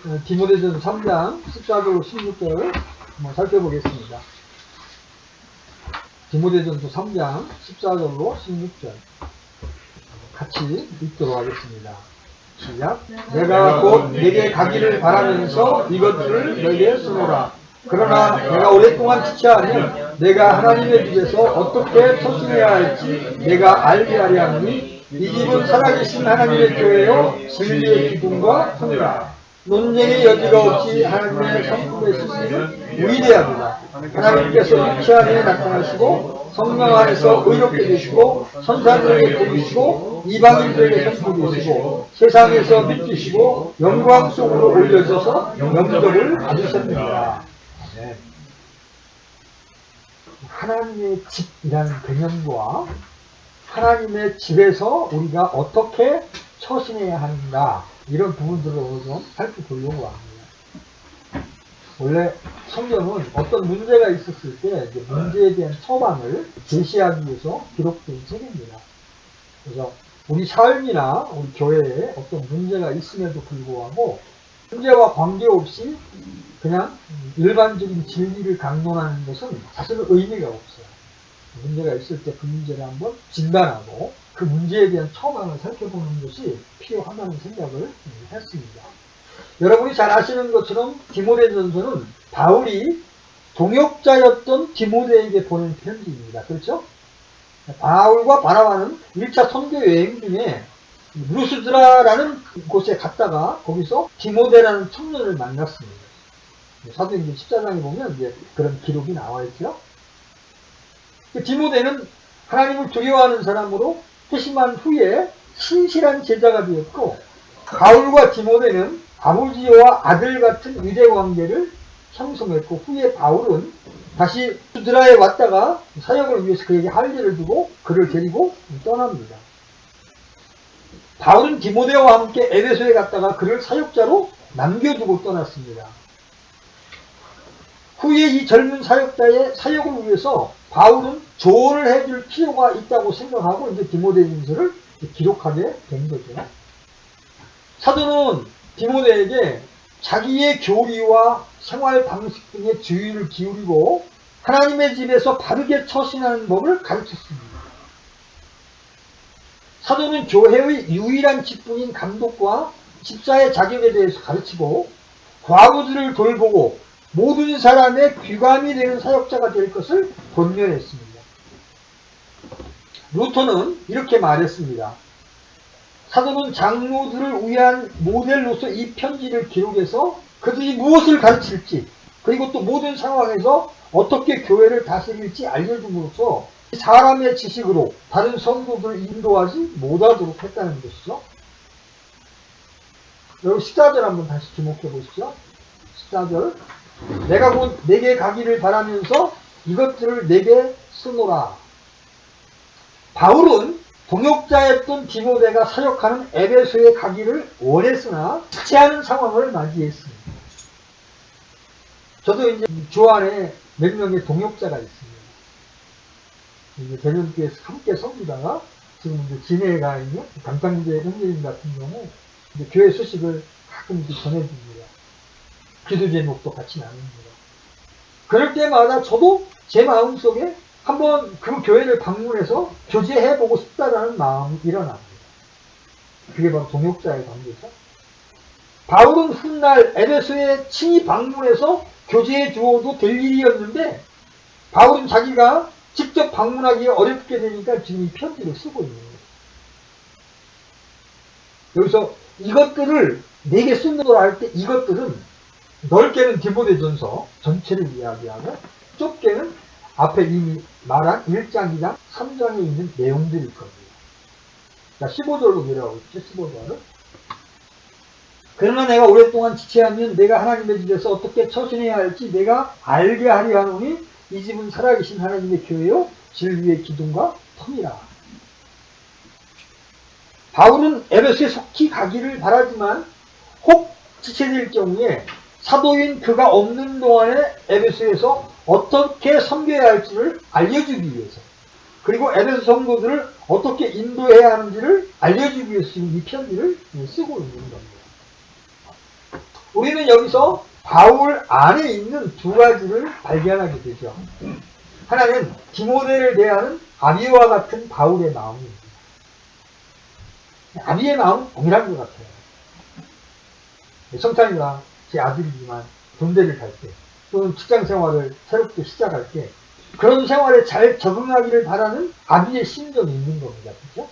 디모데전서 3장 14절 16절을 한번 살펴보겠습니다. 디모데전서 3장 14절로 16절 같이 읽도록 하겠습니다. 시작. 내가 곧 내게 가기를 바라면서 이것들을 너에게 쓰노라. 그러나 내가 오랫동안 지체하니 내가 하나님의 집에서 어떻게 처신해야 할지 내가 알게 하려 하노니 이 집은 살아계신 하나님의 교회요 진리의 기둥과 터이라. 논쟁의 여지가 없이 하나님의 성품의 실신은 위대합니다. 하나님께서 육체 안에 나타나시고 성령 안에서 의롭게 되시고 선사들에게 복이시고 이방인들에게 선포되시고 세상에서 믿기시고 영광 속으로 올려져서 영접을 받으셨습니다. 네. 하나님의 집이라는 개념과 하나님의 집에서 우리가 어떻게 처신해야 하는가 이런 부분들을 좀 살펴보려고 합니다. 원래 성경은 어떤 문제가 있었을 때 문제에 대한 처방을 제시하기 위해서 기록된 책입니다. 그래서 우리 삶이나 우리 교회에 어떤 문제가 있음에도 불구하고 문제와 관계없이 그냥 일반적인 진리를 강론하는 것은 사실은 의미가 없어요. 문제가 있을 때 그 문제를 한번 진단하고 그 문제에 대한 처방을 살펴보는 것이 필요하다는 생각을 했습니다. 여러분이 잘 아시는 것처럼 디모데전서는 바울이 동역자였던 디모데에게 보낸 편지입니다. 그렇죠? 바울과 바나바는 1차 선교 여행 중에 루스드라라는 곳에 갔다가 거기서 디모데라는 청년을 만났습니다. 사도행전 14장에 보면 이제 그런 기록이 나와 있죠. 디모데는 하나님을 두려워하는 사람으로 회심한 후에 신실한 제자가 되었고, 바울과 디모데는 아버지와 아들 같은 유대 관계를 형성했고, 후에 바울은 다시 루스드라에 왔다가 사역을 위해서 그에게 할 일을 두고 그를 데리고 떠납니다. 바울은 디모데와 함께 에베소에 갔다가 그를 사역자로 남겨두고 떠났습니다. 후에 이 젊은 사역자의 사역을 위해서 바울은 조언을 해줄 필요가 있다고 생각하고 이제 디모데전서를 기록하게 된 거죠. 사도는 디모데에게 자기의 교리와 생활 방식 등에 주의를 기울이고 하나님의 집에서 바르게 처신하는 법을 가르쳤습니다. 사도는 교회의 유일한 직분인 감독과 집사의 자격에 대해서 가르치고 과부들을 돌보고 모든 사람의 귀감이 되는 사역자가 될 것을 권면했습니다. 루터는 이렇게 말했습니다. 사도는 장로들을 위한 모델로서 이 편지를 기록해서 그들이 무엇을 가르칠지 그리고 또 모든 상황에서 어떻게 교회를 다스릴지 알려줌으로써 사람의 지식으로 다른 성도들을 인도하지 못하도록 했다는 것이죠. 여러분 14절 한번 다시 주목해 보십시오. 14절. 내가 곧 내게 가기를 바라면서 이것들을 내게 쓰노라. 바울은 동역자였던 디모데가 사역하는 에베소에 가기를 원했으나 지체하는 상황을 맞이했습니다. 저도 이제 주 안에 몇 명의 동역자가 있습니다. 이제 대전교회에서 함께 섬기다가 지금 이제 진해에 가 있는 강창재 형제님 같은 경우 이제 교회 소식을 가끔 이렇게 전해줍니다. 기도 제목도 같이 나눕니다. 그럴 때마다 저도 제 마음속에 한번 그 교회를 방문해서 교제해보고 싶다라는 마음이 일어납니다. 그게 바로 동역자의 관계죠. 바울은 훗날 에베소에 친히 방문해서 교제해 주어도 될 일이었는데 바울은 자기가 직접 방문하기 어렵게 되니까 지금 이 편지를 쓰고 있는 거예요. 여기서 이것들을 내게 쓰노라 할 때 이것들은 넓게는 디모데전서 전체를 이야기하고 좁게는 앞에 이미 말한 1장, 2장, 3장에 있는 내용들일 겁니다. 자, 15절로 내려가고 있죠. 15절은. 그러나 내가 오랫동안 지체하면 내가 하나님의 집에서 어떻게 처신해야 할지 내가 알게 하려 하노니 이 집은 살아계신 하나님의 교회요 진리의 기둥과 터이라. 바울은 에베소에 속히 가기를 바라지만 혹 지체될 경우에 사도인 그가 없는 동안에 에베소에서 어떻게 섬겨야 할지를 알려주기 위해서 그리고 에베소 성도들을 어떻게 인도해야 하는지를 알려주기 위해서 지금 이 편지를 쓰고 있는 겁니다. 우리는 우리는 여기서 바울 안에 있는 두 가지를 발견하게 되죠. 하나는 디모데를 대하는 아비와 같은 바울의 마음입니다. 아비의 마음은 동일한 것 같아요. 성찬이가 제 아들이지만 군대를 갈 때, 또는 직장 생활을 새롭게 시작할 때, 그런 생활에 잘 적응하기를 바라는 아비의 심정이 있는 겁니다. 그렇죠?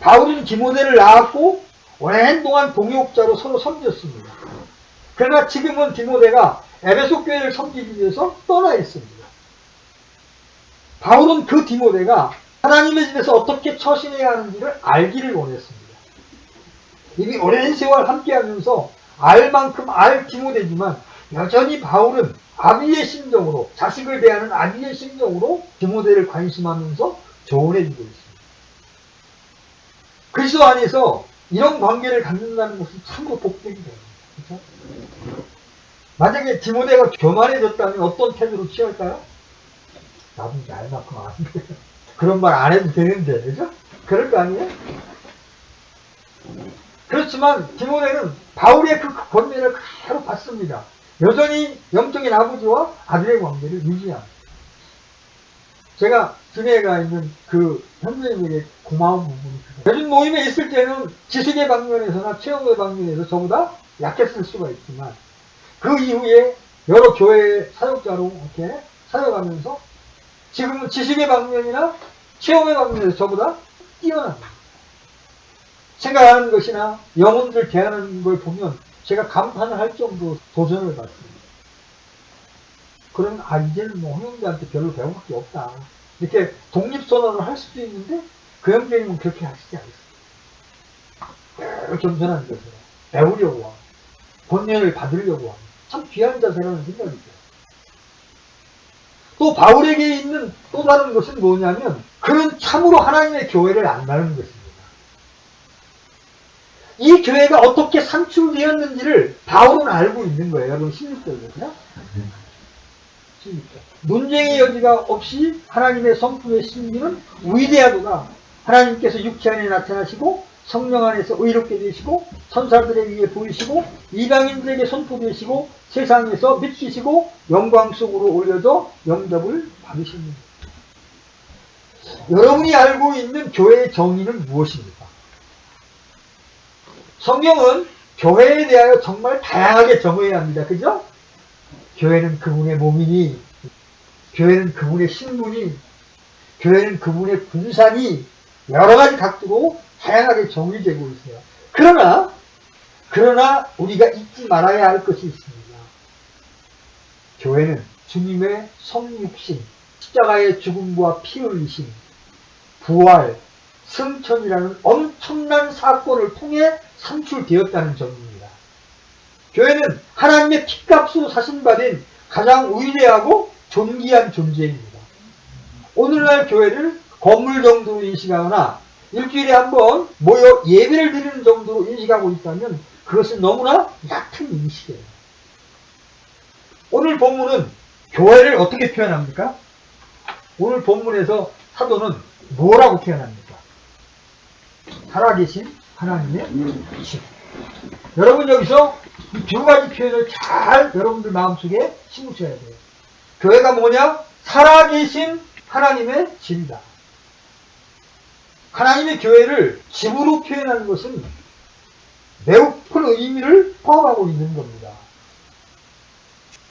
바울은 디모데를 낳았고 오랜 동안 동역자로 서로 섬겼습니다. 그러나 지금은 디모데가 에베소 교회를 섬기기 위해서 떠나 있습니다. 바울은 그 디모데가 하나님의 집에서 어떻게 처신해야 하는지를 알기를 원했습니다. 이미 오랜 세월 함께하면서 알 만큼 알 디모데지만 여전히 바울은 아비의 심정으로, 자식을 대하는 아비의 심정으로 디모데를 관심하면서 조언해주고 있습니다. 그리스도 안에서 이런 관계를 갖는다는 것은 참으로 복된 거예요. 그렇죠? 만약에 디모데가 교만해졌다면 어떤 태도로 취할까요? 나도 이제 알 만큼 아는데 그런 말 안 해도 되는데, 그죠? 그럴 거 아니에요? 그렇지만 디모데는 바울의 그 권면을 그대로 받습니다. 여전히 영적인 아버지와 아들의 관계를 유지합니다. 제가 김해가 있는 그 형제님에게 고마운 부분이 있어요. 요즘 모임에 있을 때는 지식의 방면에서나 체험의 방면에서 저보다 약했을 수가 있지만 그 이후에 여러 교회 사역자로 이렇게 사역하면서 지금은 지식의 방면이나 체험의 방면에서 저보다 뛰어납니다. 생각하는 것이나 영혼들 대하는 걸 보면 제가 감탄을 할 정도로 도전을 받습니다. 그러면 이제는 뭐 형님들한테 별로 배울 게 없다. 이렇게 독립선언을 할 수도 있는데 그 형제님은 그렇게 하시지 않습니다. 겸손한 자세로 배우려고 하고 권면을 받으려고 하고 참 귀한 자세라는 생각이 들어요. 또 바울에게 있는 또 다른 것은 뭐냐면 그는 참으로 하나님의 교회를 안다는 것입니다. 이 교회가 어떻게 산출되었는지를 바울은 알고 있는 거예요. 여러분 16절이거든요. 16절. 논쟁의 여지가 없이 하나님의 성품의 신비는 위대하도다. 하나님께서 육체 안에 나타나시고 성령 안에서 의롭게 되시고 천사들의 위에 보이시고 이방인들에게 선포되시고 세상에서 믿기시고 영광 속으로 올려져 영접을 받으십니다. 여러분이 알고 있는 교회의 정의는 무엇입니까? 성경은 교회에 대하여 정말 다양하게 정의해야 합니다. 그죠? 교회는 그분의 몸이니, 교회는 그분의 신분이, 교회는 그분의 군산이 여러 가지 각도로 다양하게 정의되고 있어요. 그러나 우리가 잊지 말아야 할 것이 있습니다. 교회는 주님의 성육신, 십자가의 죽음과 피 흘리심, 부활, 승천이라는 엄청난 사건을 통해 산출되었다는 점입니다. 교회는 하나님의 피값으로 사신받은 가장 위대하고 존귀한 존재입니다. 오늘날 교회를 건물 정도로 인식하거나 일주일에 한 번 모여 예배를 드리는 정도로 인식하고 있다면 그것은 너무나 얕은 인식이에요. 오늘 본문은 교회를 어떻게 표현합니까? 오늘 본문에서 사도는 뭐라고 표현합니까? 살아계신 하나님의 신. 여러분 여기서 이 두 가지 표현을 잘 여러분들 마음속에 심으셔야 돼요. 교회가 뭐냐? 살아계신 하나님의 집이다. 하나님의 교회를 집으로 표현하는 것은 매우 큰 의미를 포함하고 있는 겁니다.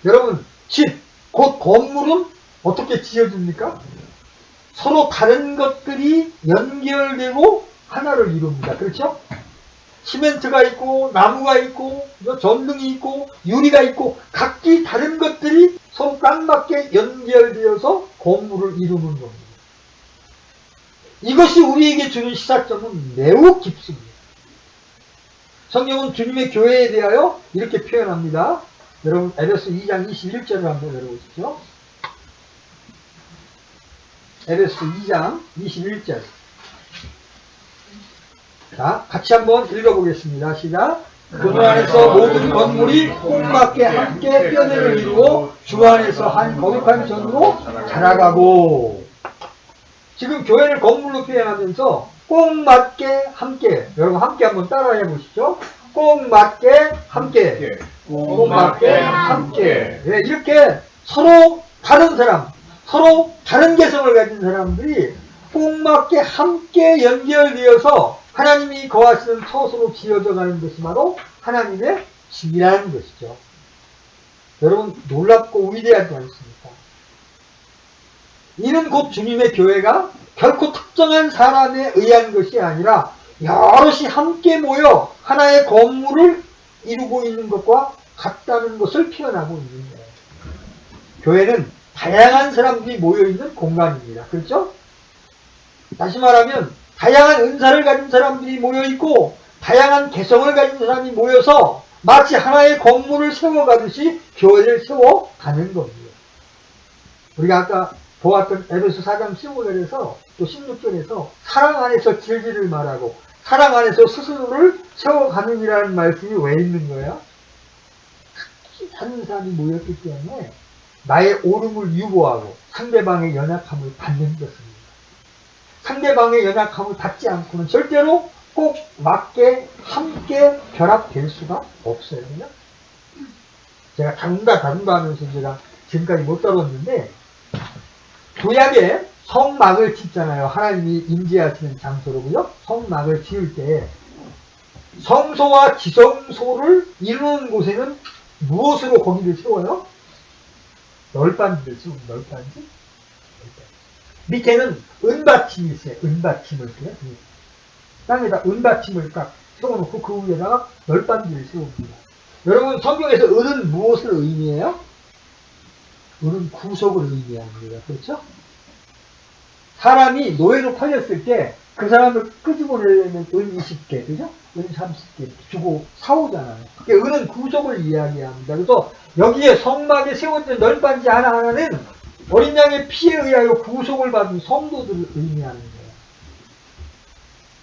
여러분, 집, 곧 건물은 어떻게 지어집니까? 서로 다른 것들이 연결되고 하나를 이룹니다. 그렇죠? 시멘트가 있고 나무가 있고 전등이 있고 유리가 있고 각기 다른 것들이 서로 깜맞게 연결되어서 건물을 이루는 겁니다. 이것이 우리에게 주는 시사점은 매우 깊습니다. 성경은 주님의 교회에 대하여 이렇게 표현합니다. 여러분 에베소 2장 21절을 한번 열어보십시오. 에베소 2장 21절. 자, 같이 한번 읽어보겠습니다. 시작. 그 안에서 모든 건물이 콩맞게 함께 뼈대를 이루어 주 안에서 한 거룩한 전으로 자라가고. 지금 교회를 건물로 표현하면서 꼭 맞게 함께, 여러분 함께 한번 따라해 보시죠. 꼭 맞게 함께. 꼭 맞게 함께. 네, 이렇게 서로 다른 사람, 서로 다른 개성을 가진 사람들이 꼭 맞게 함께 연결되어서 하나님이 거하시는 처소로 지어져 가는 것이 바로 하나님의 집이라는 것이죠. 여러분, 놀랍고 위대하지 않습니까? 이는 곧 주님의 교회가 결코 특정한 사람에 의한 것이 아니라 여럿이 함께 모여 하나의 건물을 이루고 있는 것과 같다는 것을 표현하고 있는 거예요. 교회는 다양한 사람들이 모여있는 공간입니다. 그렇죠? 다시 말하면 다양한 은사를 가진 사람들이 모여있고 다양한 개성을 가진 사람이 모여서 마치 하나의 건물을 세워가듯이 교회를 세워가는 겁니다. 우리가 아까 보았던 에베소 4장 15절에서 또 16절에서 사랑 안에서 진리를 말하고 사랑 안에서 스스로를 세워가는이라는 말씀이 왜 있는 거예요? 각기 다른 사람이 모였기 때문에 나의 오름을 유보하고 상대방의 연약함을 받는 것입니다. 상대방의 연약함을 받지 않고는 절대로 꼭 맞게 함께 결합될 수가 없어요. 그냥? 제가 다룬다 하면서 제가 지금까지 못 다뤘는데 구약에 성막을 짓잖아요. 하나님이 임재하시는 장소로고요. 성막을 지을 때 성소와 지성소를 이루는 곳에는 무엇으로 거기를 세워요? 널빤지를 세웁니다. 널빤지? 밑에는 은받침이 있어요. 은받침을 써요. 땅에다 은받침을 딱 세워놓고 그 위에다가 널빤지를 세웁니다. 여러분, 성경에서 은은 무엇을 의미해요? 은은 구속을 의미합니다. 그렇죠? 사람이 노예로 팔렸을 때 그 사람을 끄집어내려면 은 20개, 그죠? 은 30개 주고 사오잖아요. 은은 구속을 이야기합니다. 그래서 여기에 성막에 세워진 널빤지 하나하나는 어린 양의 피에 의하여 구속을 받은 성도들을 의미하는 거예요.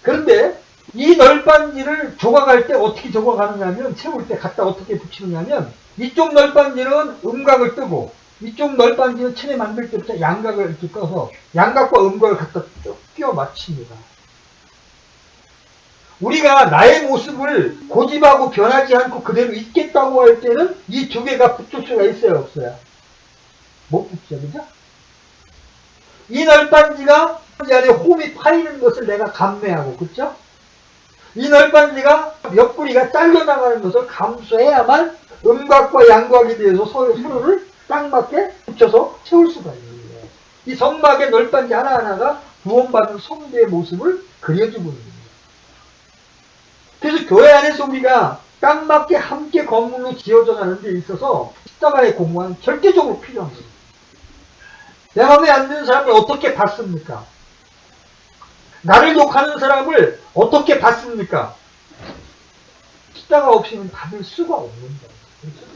그런데 이 널빤지를 조각할 때 어떻게 조각하느냐 하면, 채울 때 갖다 어떻게 붙이느냐면, 이쪽 널빤지는 음각을 뜨고 이쪽 널빤지는 천에 만들 때부터 양각을 이렇게 떠서 양각과 음각을 갖다 쭉 끼워 맞춥니다. 우리가 나의 모습을 고집하고 변하지 않고 그대로 있겠다고 할 때는 이 두 개가 붙을 수가 있어요, 없어요? 못 붙죠, 그죠? 이 널빤지가 이 안에 홈이 파이는 것을 내가 감내하고, 그죠? 이 널빤지가 옆구리가 잘려나가는 것을 감수해야만 음각과 양각에 대해서 서로를 딱 맞게 붙여서 채울 수가 있는 거예요. 이 성막의 널빤지 하나하나가 구원받은 성도의 모습을 그려주고 있는 거예요. 그래서 교회 안에서 우리가 딱 맞게 함께 건물로 지어져 가는 데 있어서 십자가의 공헌은 절대적으로 필요한 거예요. 내 마음에 안 드는 사람을 어떻게 받습니까? 나를 욕하는 사람을 어떻게 받습니까? 십자가 없이는 받을 수가 없는 거예요. 그렇죠?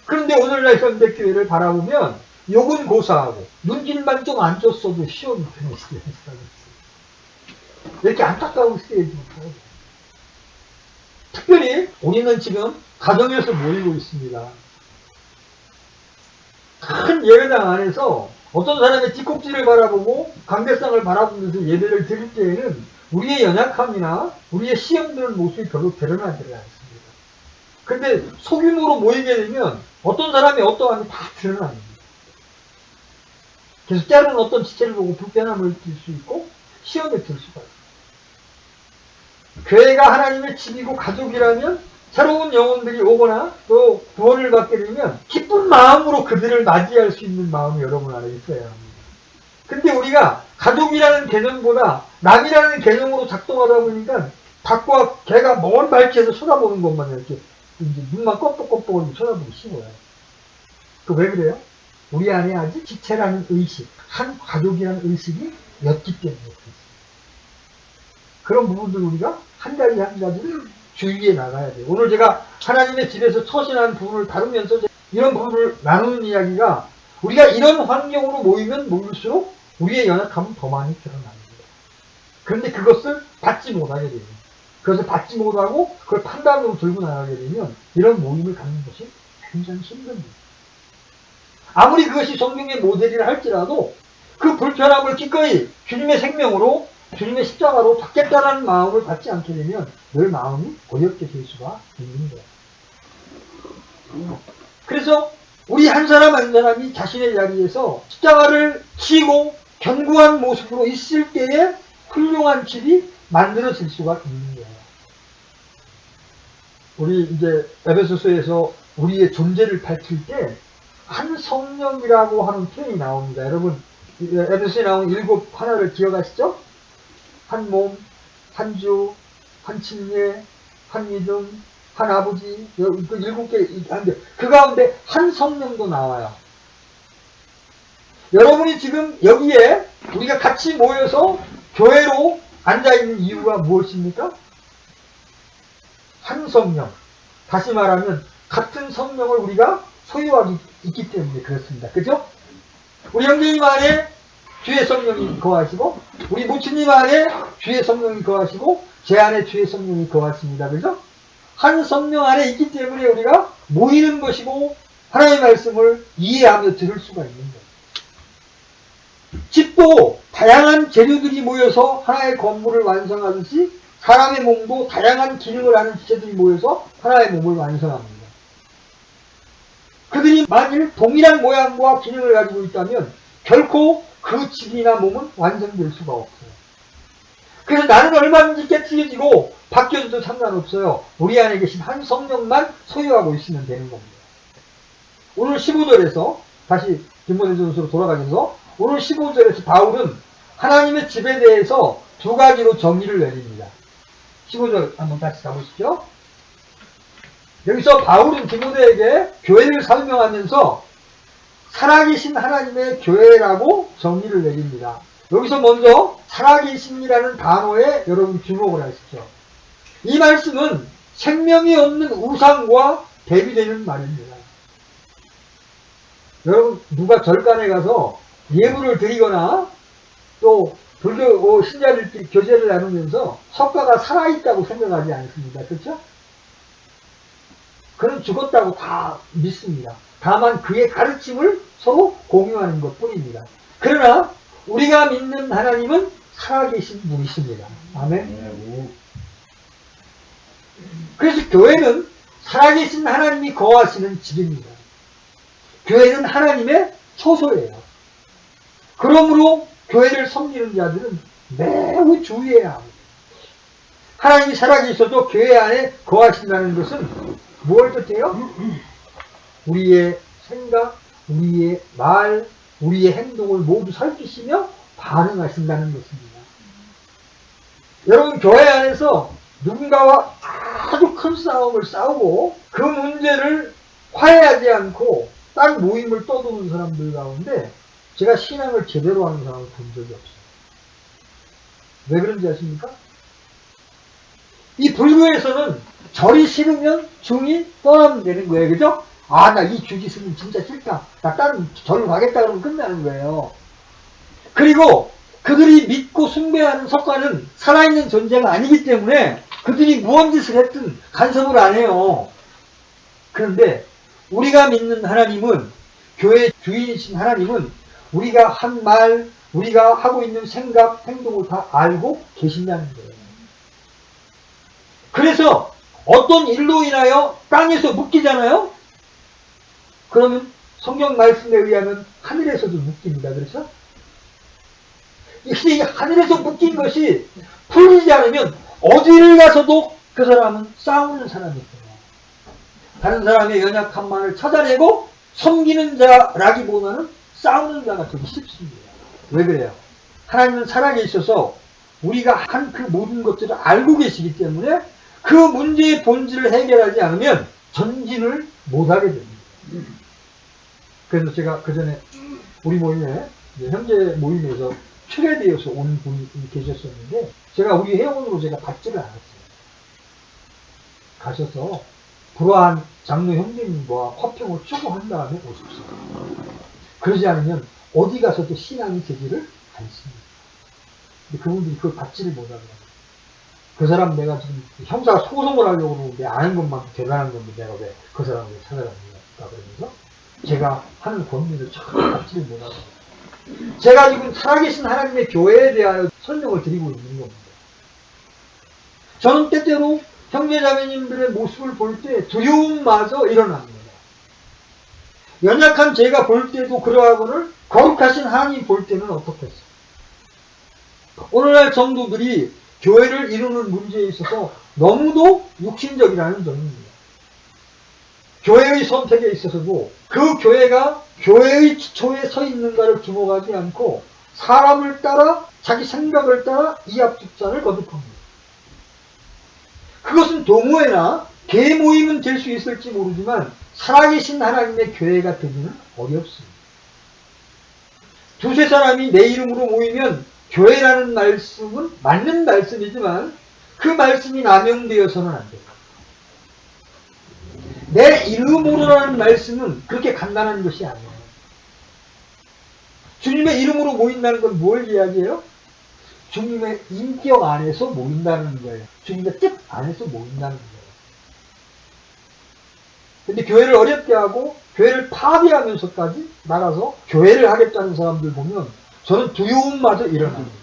그런데 오늘날 현대교회를 바라보면 욕은 고사하고 눈길만 좀 안 줬어도 시험이 되는 시대에 살고 있어요. 이렇게 안타까운 시대에 지금 살고 있어요. 특별히 우리는 지금 가정에서 모이고 있습니다. 큰 예배당 안에서 어떤 사람의 뒷꼭지를 바라보고 강대상을 바라보면서 예배를 드릴 때에는 우리의 연약함이나 우리의 시험되는 모습이 별로 드러나지 않습니다. 근데 소규모로 모이게 되면 어떤 사람이 어떠함이 다 드러납니다. 그래서 때로는 어떤 지체를 보고 불편함을 들 수 있고 시험에 들 수가 있습니다. 교회가 하나님의 집이고 가족이라면 새로운 영혼들이 오거나 또 구원을 받게 되면 기쁜 마음으로 그들을 맞이할 수 있는 마음이 여러분 안에 있어야 합니다. 근데 우리가 가족이라는 개념보다 남이라는 개념으로 작동하다 보니까 닭과 개가 먼 발치에서 쳐다보는 것만 이렇게 이제 눈만 껌뻑껌뻑 쳐다보기 쉬워요. 그 왜 그래요? 우리 안에 아직 지체라는 의식, 한 가족이라는 의식이 였기 때문에 그렇습니다. 그런 부분들 우리가 한 가지 한 가지를 주의해 나가야 돼요. 오늘 제가 하나님의 집에서 처신하는 부분을 다루면서 이런 부분을 나누는 이야기가 우리가 이런 환경으로 모이면 모일수록 우리의 연약함은 더 많이 드러납니다. 그런데 그것을 받지 못하게 됩니다. 그것을 받지 못하고 그걸 판단으로 들고 나가게 되면 이런 모임을 갖는 것이 굉장히 힘듭니다. 아무리 그것이 성경의 모델이라 할지라도 그 불편함을 기꺼이 주님의 생명으로 주님의 십자가로 받겠다는 마음을 받지 않게 되면 늘 마음이 어렵게 될 수가 있는 거예요. 그래서 우리 한 사람 한 사람이 자신의 자리에서 십자가를 지고 견고한 모습으로 있을 때에 훌륭한 집이 만들어질 수가 있는 거예요. 우리 이제 에베소서에서 우리의 존재를 밝힐 때 한 성령이라고 하는 표현이 나옵니다. 여러분 에베소서에 나온 7 하나를 기억하시죠? 한 몸, 한 주, 한 침례, 한 믿음, 한 아버지, 그 7개 한데 그 가운데 한 성령도 나와요. 여러분이 지금 여기에 우리가 같이 모여서 교회로 앉아있는 이유가 무엇입니까? 한 성령. 다시 말하면 같은 성령을 우리가 소유하고 있기 때문에 그렇습니다. 그죠? 우리 형제님 안에 주의 성령이 거하시고 우리 모친님 안에 주의 성령이 거하시고 제 안에 주의 성령이 거하십니다. 그죠? 한 성령 안에 있기 때문에 우리가 모이는 것이고 하나님의 말씀을 이해하며 들을 수가 있는 거예요. 집도 다양한 재료들이 모여서 하나의 건물을 완성하듯이 사람의 몸도 다양한 기능을 하는 지체들이 모여서 하나의 몸을 완성합니다. 그들이 만일 동일한 모양과 기능을 가지고 있다면 결코 그 집이나 몸은 완성될 수가 없어요. 그래서 나는 얼마든지 깨트려지고 바뀌어져도 상관없어요. 우리 안에 계신 한 성령만 소유하고 있으면 되는 겁니다. 오늘 15절에서 다시 디모데전서로 돌아가면서 오늘 15절에서 바울은 하나님의 집에 대해서 2가지로 정의를 내립니다. 15절 한번 다시 가보시죠. 여기서 바울은 디모데에게 교회를 설명하면서 살아계신 하나님의 교회라고 정의를 내립니다. 여기서 먼저 살아계심이라는 단어에 여러분 주목을 하십시오. 이 말씀은 생명이 없는 우상과 대비되는 말입니다. 여러분 누가 절간에 가서 예물을 드리거나 또 불교 신자들끼리 교제를 나누면서 석가가 살아있다고 생각하지 않습니다. 그렇죠? 그는 죽었다고 다 믿습니다. 다만 그의 가르침을 서로 공유하는 것 뿐입니다. 그러나 우리가 믿는 하나님은 살아계신 분이십니다. 아멘. 그래서 교회는 살아계신 하나님이 거하시는 집입니다. 교회는 하나님의 처소예요. 그러므로 교회를 섬기는 자들은 매우 주의해야 합니다. 하나님이 살아계셔도 교회 안에 거하신다는 것은 무엇을 뜻해요? 우리의 생각, 우리의 말, 우리의 행동을 모두 살피시며 반응하신다는 것입니다. 여러분 교회 안에서 누군가와 아주 큰 싸움을 싸우고 그 문제를 화해하지 않고 딴 모임을 떠도는 사람들 가운데 제가 신앙을 제대로 하는 사람을 본 적이 없어요. 왜 그런지 아십니까? 이 불교에서는 절이 싫으면 중이 떠나면 되는 거예요. 그죠? 아, 나 이 주지 쓰면 진짜 싫다. 나 다른 절로 가겠다 그러면 끝나는 거예요. 그리고 그들이 믿고 숭배하는 석가는 살아있는 존재가 아니기 때문에 그들이 무언 짓을 했든 간섭을 안 해요. 그런데 우리가 믿는 하나님은, 교회의 주인이신 하나님은 우리가 한 말, 우리가 하고 있는 생각, 행동을 다 알고 계신다는 거예요. 그래서 어떤 일로 인하여 땅에서 묶이잖아요? 그러면 성경 말씀에 의하면 하늘에서도 묶입니다. 그렇죠? 이 하늘에서 묶인 것이 풀리지 않으면 어디를 가서도 그 사람은 싸우는 사람이에요. 다른 사람의 연약함만을 찾아내고 섬기는 자라기보다는 싸우는 자가 되기 쉽습니다. 왜 그래요? 하나님은 살아계셔서 우리가 한 그 모든 것들을 알고 계시기 때문에 그 문제의 본질을 해결하지 않으면 전진을 못하게 됩니다. 그래서 제가 그 전에 우리 모임에, 형제 모임에서 초대되어서 온 분이 계셨었는데 제가 우리 회원으로 제가 받지를 않았어요. 가셔서 불화한 장로 형제님과 화평을 추구한 다음에 오십시오. 그러지 않으면 어디 가서도 신앙이 되지를 않습니다. 근데 그분들이 그걸 받지를 못하더라고요. 그 사람 내가 지금 형사 소송을 하려고 그러는데 아는 것만큼 대단한 건데 내가 왜 그 사람을 찾아갑니까? 그러면서 제가 하는 권리를 전혀 받지를 못하더라고요. 제가 지금 살아계신 하나님의 교회에 대하여 설명을 드리고 있는 겁니다. 저는 때때로 형제자매님들의 모습을 볼 때 두려움마저 일어납니다. 연약한 제가 볼 때도 그러하고는 거룩하신 하나님 볼 때는 어떻겠어요? 오늘날 성도들이 교회를 이루는 문제에 있어서 너무도 육신적이라는 점입니다. 교회의 선택에 있어서도 그 교회가 교회의 기초에 서 있는가를 주목하지 않고 사람을 따라 자기 생각을 따라 이합집산을 거듭합니다. 그것은 동호회나 개 모임은 될 수 있을지 모르지만 살아계신 하나님의 교회가 되기는 어렵습니다. 두세 사람이 내 이름으로 모이면 교회라는 말씀은 맞는 말씀이지만 그 말씀이 남용되어서는 안 됩니다. 내 이름으로라는 말씀은 그렇게 간단한 것이 아니에요. 주님의 이름으로 모인다는 건 뭘 이야기해요? 주님의 인격 안에서 모인다는 거예요. 주님의 뜻 안에서 모인다는 거예요. 근데 교회를 어렵게 하고 교회를 파괴하면서까지 나가서 교회를 하겠다는 사람들 보면 저는 두려움마저 일어납니다.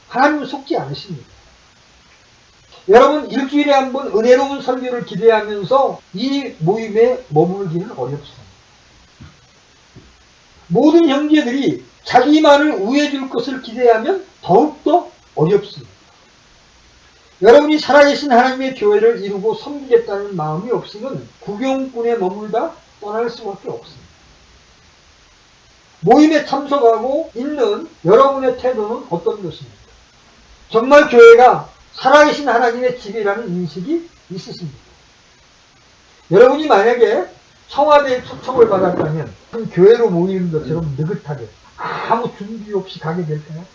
하나님은 속지 않으십니다. 여러분 일주일에 한 번 은혜로운 설교를 기대하면서 이 모임에 머물기는 어렵습니다. 모든 형제들이 자기만을 우애줄 것을 기대하면 더욱더 어렵습니다. 여러분이 살아계신 하나님의 교회를 이루고 섬기겠다는 마음이 없으면 구경꾼에 머물다 떠날 수밖에 없습니다. 모임에 참석하고 있는 여러분의 태도는 어떤 것입니까? 정말 교회가 살아계신 하나님의 집이라는 인식이 있으십니까? 여러분이 만약에 청와대에 초청을 받았다면 한 교회로 모이는 것처럼 느긋하게 아무 준비 없이 가게 될까요?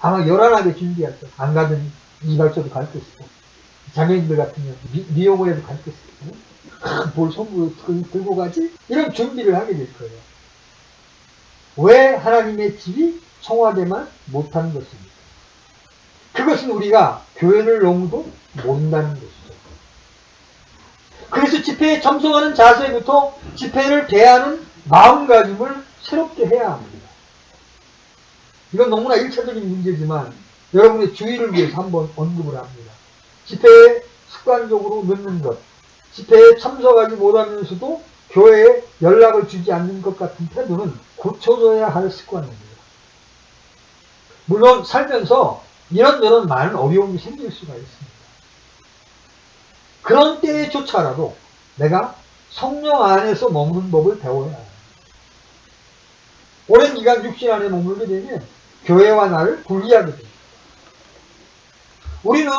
아마 요란하게 준비할 거예요. 안 가더니 이발소도 갈 것이고 장애인들 같으면 미용원에도 갈 것이고 뭘 손으로 들고 가지? 이런 준비를 하게 될 거예요. 왜 하나님의 집이 청와대만 못하는 것입니까? 그것은 우리가 교회를 너무도 모른다는 것이죠. 그래서 집회에 참석하는 자세부터 집회를 대하는 마음가짐을 새롭게 해야 합니다. 이건 너무나 1차적인 문제지만 여러분의 주의를 위해서 한번 언급을 합니다. 집회에 습관적으로 늦는 것, 집회에 참석하지 못하면서도 교회에 연락을 주지 않는 것 같은 태도는 고쳐져야 할 습관입니다. 물론 살면서 이런저런 많은 어려움이 생길 수가 있습니다. 그런 때조차라도 내가 성령 안에서 머무는 법을 배워야 해요. 오랜 기간 육신 안에 머물게 되면 교회와 나를 분리하게 됩니다. 우리는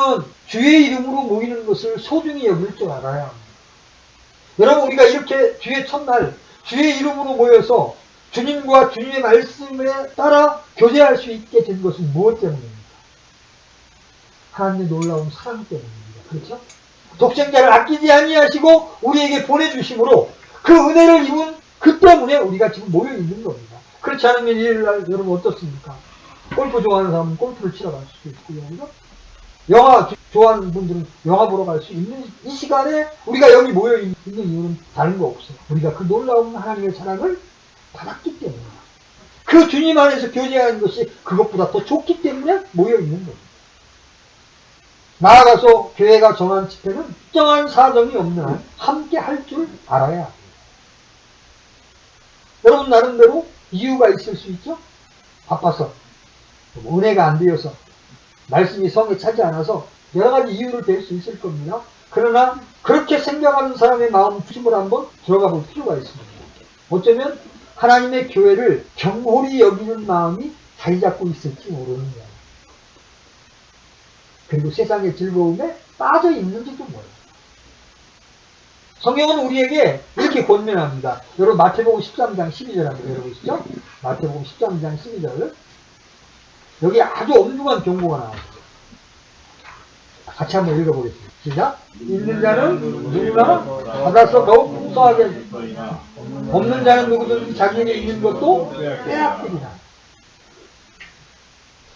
주의 이름으로 모이는 것을 소중히 여길 줄 알아야 합니다. 여러분 우리가 이렇게 주의 첫날 주의 이름으로 모여서 주님과 주님의 말씀에 따라 교제할 수 있게 된 것은 무엇 때문입니까? 하나님의 놀라운 사랑 때문입니다. 그렇죠? 독생자를 아끼지 아니하시고 우리에게 보내주심으로 그 은혜를 입은 그 때문에 우리가 지금 모여 있는 겁니다. 그렇지 않으면 일요일날 여러분 어떻습니까? 골프 좋아하는 사람은 골프를 치러 갈 수도 있고요. 그죠? 영화 좋아하는 분들은 영화 보러 갈 수 있는 이 시간에 우리가 여기 모여 있는 이유는 다른 거 없어요. 우리가 그 놀라운 하나님의 사랑을 받았기 때문에 그 주님 안에서 교제하는 것이 그것보다 더 좋기 때문에 모여 있는 겁니다. 나아가서 교회가 정한 집회는 특정한 사정이 없는 한 함께 할 줄 알아야 합니다. 여러분 나름대로 이유가 있을 수 있죠? 바빠서 은혜가 안 되어서 말씀이 성에 차지 않아서 여러 가지 이유를 댈 수 있을 겁니다. 그러나 그렇게 생각하는 사람의 마음 중심을 한번 들어가 볼 필요가 있습니다. 어쩌면 하나님의 교회를 경홀히 여기는 마음이 자리 잡고 있을지 모르는 거예요. 그리고 세상의 즐거움에 빠져 있는지도 몰라요. 성경은 우리에게 이렇게 권면합니다. 여러분 마태복음 13장 12절 한번 열어보시죠. 마태복음 13장 12절. 여기 아주 엄중한 경고가 나왔습니다. 같이 한번 읽어보겠습니다. 시작. 있는 자는 누구나 받아서 더욱 풍성하게 없는 자는 누구든지 자기에게 있는 것도 빼앗기리라.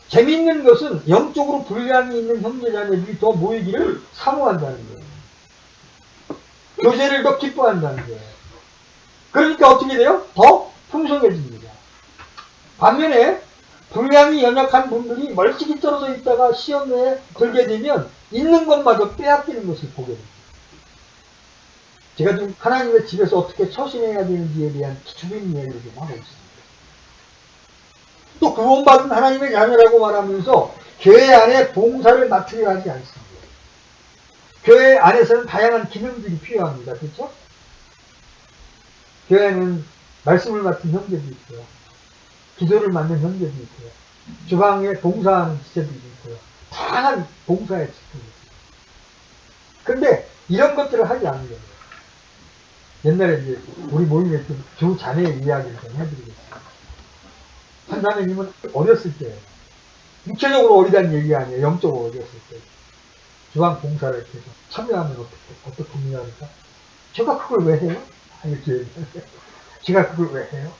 재미있는 것은 영적으로 분량이 있는 형제자매들이 더 모이기를 사모한다는 거예요. 교제를 더 기뻐한다는 거예요. 그러니까 어떻게 돼요? 더 풍성해집니다. 반면에 분량이 연약한 분들이 멀찍이 떨어져 있다가 시험에 들게 되면 있는 것마저 빼앗기는 것을 보게 됩니다. 제가 지금 하나님의 집에서 어떻게 처신해야 되는지에 대한 기초적인 이야기를 좀 하고 있습니다. 또 구원받은 하나님의 자녀라고 말하면서 교회 안에 봉사를 맡으려 하지 않습니다. 교회 안에서는 다양한 기능들이 필요합니다. 그렇죠? 교회는 말씀을 맡은 형제도 있고요. 기도를 맡는 형제도 있고요. 주방에 봉사하는 지체들도 있고요. 다양한 봉사의 직분이 있어요. 그런데 이런 것들을 하지 않으려고 옛날에 이제 우리 모임에 두 자매의 이야기를 좀 해드리겠습니다. 한 자매님은 어렸을 때 육체적으로 어리다는 얘기 아니에요. 영적으로 어렸을 때 주방 봉사를 이렇게 해서 참여하면 어떻게 합니까? 제가 그걸 왜 해요? 이렇게 얘기해요. 제가 그걸 왜 해요?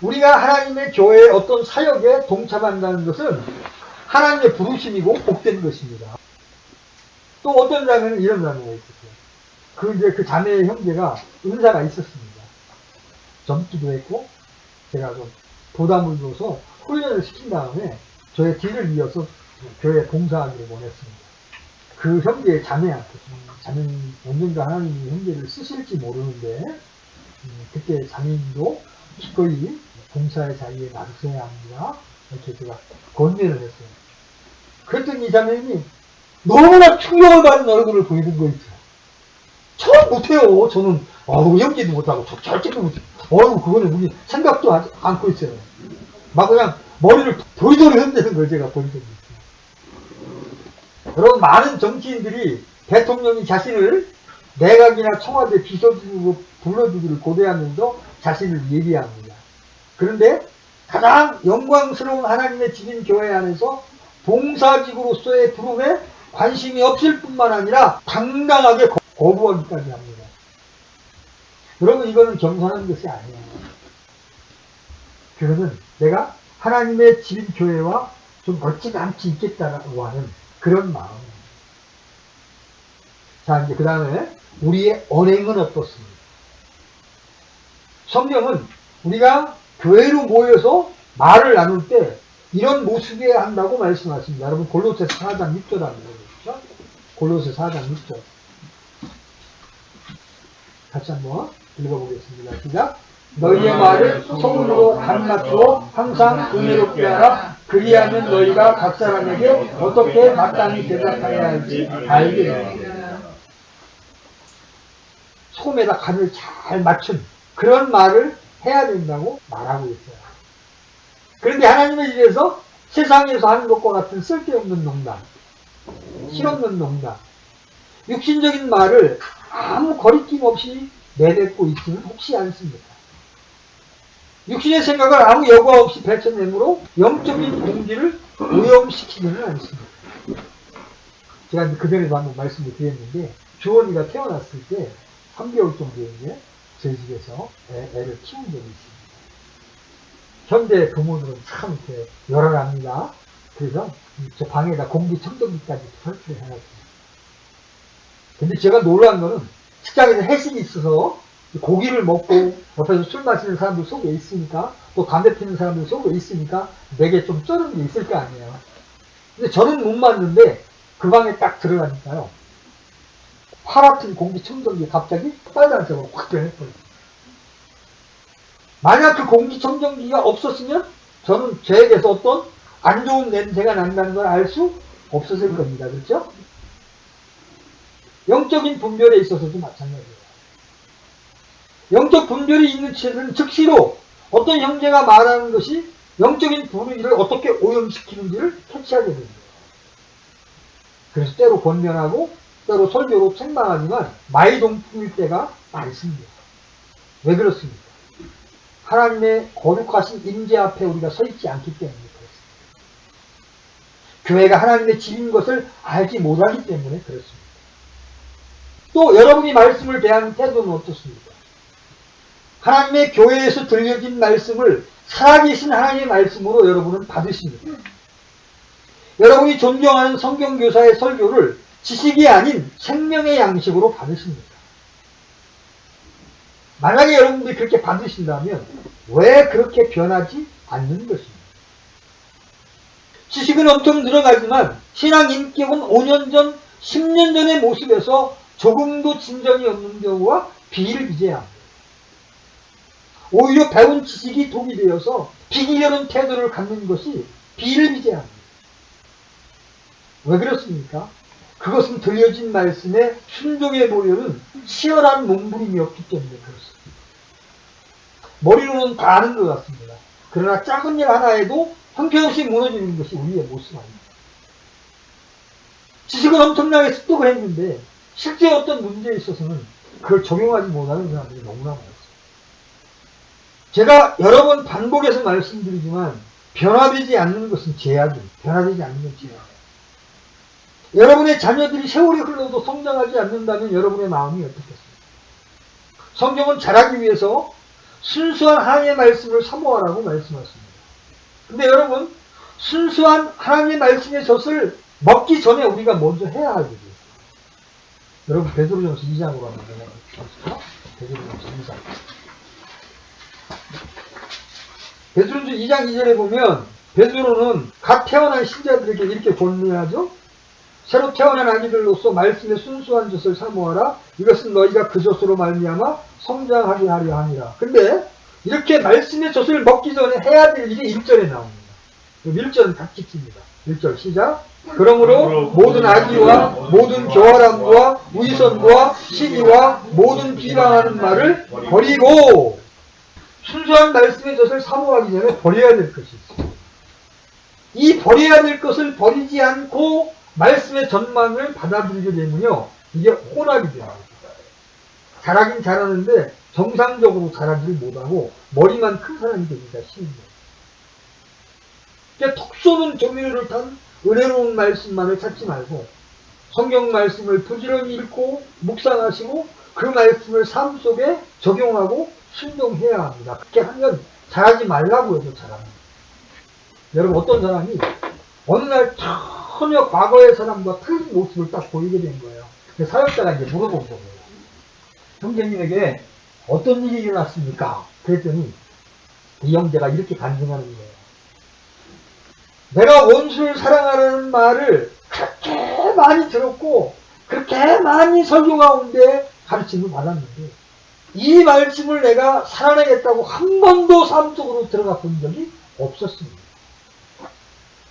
우리가 하나님의 교회의 어떤 사역에 동참한다는 것은 하나님의 부르심이고 복된 것입니다. 또 어떤 자매는 이런 자매가 있었어요. 이제 그 자매의 형제가 은사가 있었습니다. 젊기도 했고, 제가 좀 부담을 줘서 훈련을 시킨 다음에 저의 뒤를 이어서 교회에 봉사하기를 원했습니다. 그 형제의 자매한테, 자매는 언젠가 하나님이 형제를 쓰실지 모르는데, 그때 자매님도 기꺼이 봉사의 자리에 나서야 합니다. 이렇게 제가 권면을 했어요. 그랬더니 이 자매님이 너무나 충격을 받는 얼굴을 보이는 거 있죠. 전 못해요. 저는 연기도 못하고 절대도 못해요. 그거는 우리 생각도 하지 않고 있어요. 막 그냥 머리를 도리도리 흔드는 걸 제가 본 적이 있어요. 여러분, 많은 정치인들이 대통령이 자신을 내각이나 청와대 비서실로 불러주기를 고대하면서 자신을 예비합니다. 그런데 가장 영광스러운 하나님의 집인 교회 안에서 봉사직으로서의 부름에 관심이 없을 뿐만 아니라 당당하게 거부하기까지 합니다. 여러분, 이거는 겸손한 것이 아니에요. 그거는 내가 하나님의 집인 교회와 좀 멀찌감치 있겠다라고 하는 그런 마음입니다. 자, 이제 그 다음에 우리의 언행은 어떻습니까? 성경은 우리가 교회로 모여서 말을 나눌 때 이런 모습이어야 한다고 말씀하십니다. 여러분, 골로새 4장 6절 합니다. 그렇죠? 골로새 4장 6절. 같이 한번 읽어보겠습니다. 시작. 너희의 말을 소문으로 감맞추어 항상 은혜롭게 하라. 그리하면 너희가 각 사람에게 어떻게 마땅히 대답해야 할지 알게 됩니다. 소금에다 간을 잘 맞춘 그런 말을 해야 된다고 말하고 있어요. 그런데 하나님의 집에서 세상에서 하는 것과 같은 쓸데없는 농담, 실없는 농담, 육신적인 말을 아무 거리낌 없이 내뱉고 있지는 혹시 않습니다. 육신의 생각을 아무 여과 없이 뱉어내므로 영적인 공기를 오염시키지는 않습니다. 제가 그전에도 한번 말씀을 드렸는데, 주원이가 태어났을 때 3개월 정도에 저희 집에서 애를 키운 적이 있습니다. 현대 부모들은 참 이렇게 열혈합니다. 그래서 저 방에다 공기청정기까지 설치를 해놨습니다. 근데 제가 놀란 거는 식당에서 회식이 있어서 고기를 먹고 옆에서 술 마시는 사람들 속에 있으니까, 또 담배 피는 사람들 속에 있으니까 내게 좀 쩌는 게 있을 거 아니에요. 근데 저는 못 맞는데 그 방에 딱 들어가니까요, 파랗던 공기청정기 갑자기 빨간색으로 확 변해버렸어요. 만약 그 공기청정기가 없었으면 저는 저에게서 어떤 안 좋은 냄새가 난다는 걸 알 수 없었을 겁니다. 그렇죠? 영적인 분별에 있어서도 마찬가지예요. 영적 분별이 있는 채는 즉시로 어떤 형제가 말하는 것이 영적인 분위기를 어떻게 오염시키는지를 캐치하게 됩니다. 그래서 때로 권면하고 때로 설교로 책망하지만 마이동풍일 때가 많습니다. 왜 그렇습니까? 하나님의 거룩하신 임재 앞에 우리가 서 있지 않기 때문에 그렇습니다. 교회가 하나님의 집인 것을 알지 못하기 때문에 그렇습니다. 또 여러분이 말씀을 대하는 태도는 어떻습니까? 하나님의 교회에서 들려진 말씀을 살아계신 하나님의 말씀으로 여러분은 받으십니다. 여러분이 존경하는 성경교사의 설교를 지식이 아닌 생명의 양식으로 받으십니다. 만약에 여러분들이 그렇게 받으신다면 왜 그렇게 변하지 않는 것입니다. 지식은 엄청 늘어나지만 신앙 인격은 5년 전, 10년 전의 모습에서 조금도 진전이 없는 경우가 비일비재합니다. 오히려 배운 지식이 독이 되어서 비기려는 태도를 갖는 것이 비일비재합니다. 왜 그렇습니까? 그것은 들려진 말씀에 순종해 보려는 치열한 몸부림이 없기 때문에 그렇습니다. 머리로는 다 아는 것 같습니다. 그러나 작은 일 하나에도 형편없이 무너지는 것이 우리의 모습 아닙니다. 지식은 엄청나게 습득을 했는데 실제 어떤 문제에 있어서는 그걸 적용하지 못하는 사람들이 너무나 많습니다. 제가 여러 번 반복해서 말씀드리지만 변화되지 않는 것은 죄악입니다. 변화되지 않는 건 죄악입니다. 여러분의 자녀들이 세월이 흘러도 성장하지 않는다면 여러분의 마음이 어떻겠습니까? 성경은 자라기 위해서 순수한 하나님의 말씀을 사모하라고 말씀하십니다. 근데 여러분, 순수한 하나님의 말씀의 젖을 먹기 전에 우리가 먼저 해야 할 일이 있어요. 여러분, 베드로전서 2장으로 한번 보시죠. 베드로전서 2장. 베드로전서 2장 2절에 보면 베드로는 갓 태어난 신자들에게 이렇게 권면하죠. 새로 태어난 아기들로서 말씀의 순수한 젖을 사모하라. 이것은 너희가 그 젖으로 말미암아 성장하게 하려 함이라. 근데 이렇게 말씀의 젖을 먹기 전에 해야 될 일이 1절에 나옵니다. 1절 같이 킵니다. 1절 시작. 그러므로 모든 악의와 모든 교활함과 위선과 시기와 모든 비방하는 말을 버리고 순수한 말씀의 젖을 사모하기 전에 버려야 될 것이 있습니다. 이 버려야 될 것을 버리지 않고 말씀의 전망을 받아들이게 되면요, 이게 혼합이 됩니다. 잘하긴 잘하는데 정상적으로 잘하지를 못하고 머리만 큰 사람이 되기가 쉬운 거예요. 그러니까 톡 쏘는 조미료를 탄 은혜로운 말씀만을 찾지 말고 성경 말씀을 부지런히 읽고 묵상하시고 그 말씀을 삶 속에 적용하고 순종해야 합니다. 그렇게 하면 잘하지 말라고 해서 잘합니다. 여러분, 어떤 사람이 어느 날 전혀 과거의 사람과 틀린 모습을 딱 보이게 된 거예요. 사역자가 이제 물어본 거예요. 형제님에게 어떤 일이 일어났습니까? 그랬더니 이 형제가 이렇게 간증하는 거예요. 내가 원수를 사랑하라는 말을 그렇게 많이 들었고 그렇게 많이 설교 가운데 가르침을 받았는데 이 말씀을 내가 살아내겠다고 한 번도 삶 속으로 들어가 본 적이 없었습니다.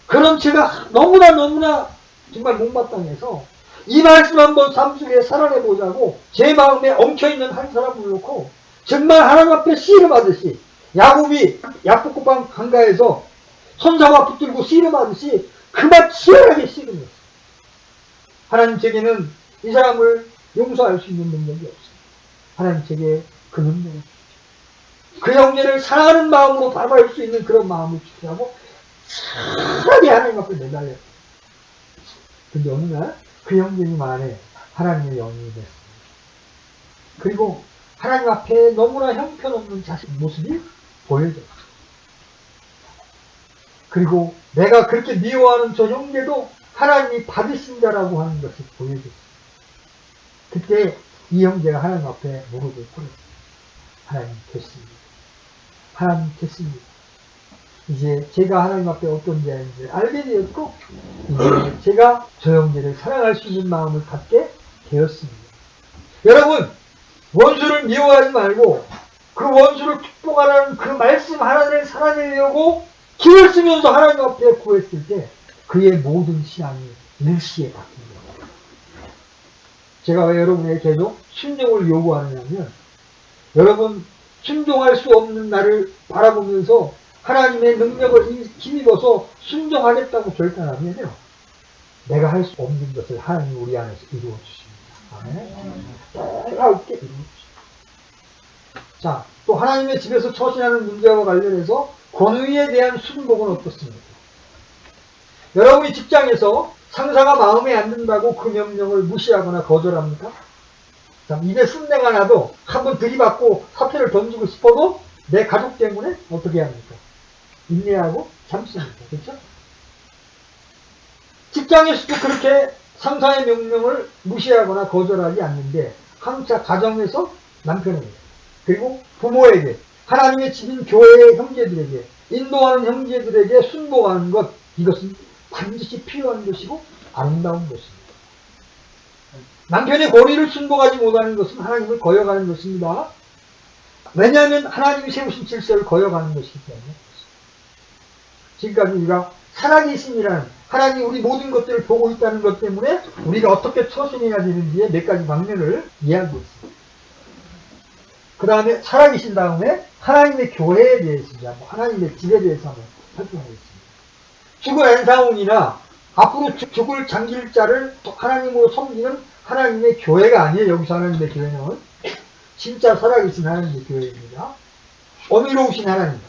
그런 제가 너무나 정말 못마땅해서 이 말씀 한번 삶 속에 살아내보자고 제 마음에 엉켜있는 한 사람을 놓고 정말 하나님 앞에 씨름하듯이 야곱이 야복강 강가에서 손잡아 붙들고 씨름하듯이 그만 치열하게 씨름했어요. 하나님 제게는 이 사람을 용서할 수 있는 능력이 없어요. 하나님 제게 그 능력을 주십시오. 그 형제를 사랑하는 마음으로 바라볼 수 있는 그런 마음을 주시라고 차라리 하나님 앞에 매달렸어요. 근데 어느 날 그 형제님 안에 하나님의 영이 됐습니다. 그리고 하나님 앞에 너무나 형편없는 자식 모습이 보여졌어요. 그리고 내가 그렇게 미워하는 저 형제도 하나님이 받으신 자라고 하는 것이 보여졌어요. 그때 이 형제가 하나님 앞에 무릎을 꿇었어요. 하나님 됐습니다. 하나님 됐습니다. 이제 제가 하나님 앞에 어떤 자인지 알게 되었고 이제 제가 저 형제를 사랑할 수 있는 마음을 갖게 되었습니다. 여러분, 원수를 미워하지 말고 그 원수를 축복하라는 그 말씀 하나를 살아내려고 힘을 쓰면서 하나님 앞에 구했을 때 그의 모든 신앙이 일시에 바뀝니다. 제가 왜 여러분에게 계속 순종을 요구하느냐면 여러분 순종할 수 없는 나를 바라보면서 하나님의 능력을 힘입어서 순종하겠다고 결단하면요, 내가 할 수 없는 것을 하나님 우리 안에서 이루어 주십니다. 아멘. 내가 없게 이루어 주십니다. 자, 또 하나님의 집에서 처신하는 문제와 관련해서 권위에 대한 순복은 어떻습니까? 여러분이 직장에서 상사가 마음에 안 든다고 그 명령을 무시하거나 거절합니까? 자, 입에 쓴내가 나도 한번 들이받고 사표를 던지고 싶어도 내 가족 때문에 어떻게 합니까? 인내하고 참습니다. 그렇죠? 직장에서도 그렇게 상사의 명령을 무시하거나 거절하지 않는데 항상 가정에서 남편입니다. 그리고 부모에게, 하나님의 집인 교회의 형제들에게, 인도하는 형제들에게 순복하는 것, 이것은 반드시 필요한 것이고 아름다운 것입니다. 남편의 권위를 순복하지 못하는 것은 하나님을 거역하는 것입니다. 왜냐하면 하나님이 세우신 질서를 거역하는 것이기 때문에 지금까지 우리가 살아계신이라는 하나님이 우리 모든 것들을 보고 있다는 것 때문에 우리가 어떻게 처신해야 되는지의 몇 가지 방면을 이야기했습니다. 그 다음에 살아계신 다음에 하나님의 교회에 대해서 이야기하고 하나님의 집에 대해서 한번 살펴보겠습니다. 죽을 엔사홍이나 앞으로 죽을 장길자를 하나님으로 섬기는 하나님의 교회가 아니에요. 여기서 하나님의 교회는 진짜 살아계신 하나님의 교회입니다. 어미로우신 하나님,